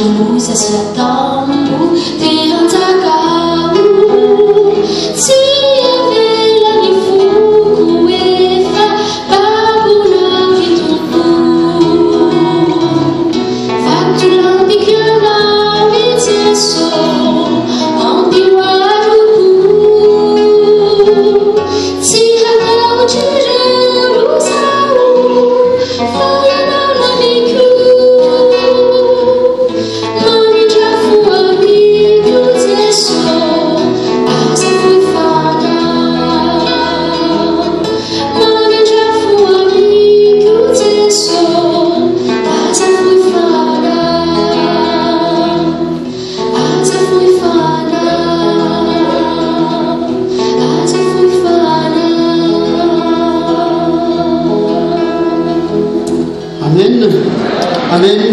luz esse tempo tem atacado. Se a vela me fuco e fa babu na vitubu. Fatto l'ambicana vizieso ambiwaru. Si hakau jiru sau fala na miku. Mami já foi amigo disso, asa fui fada. Mami já foi amigo disso, asa fui fada. Asa fui fada. Asa fui fada. Amen. Amen.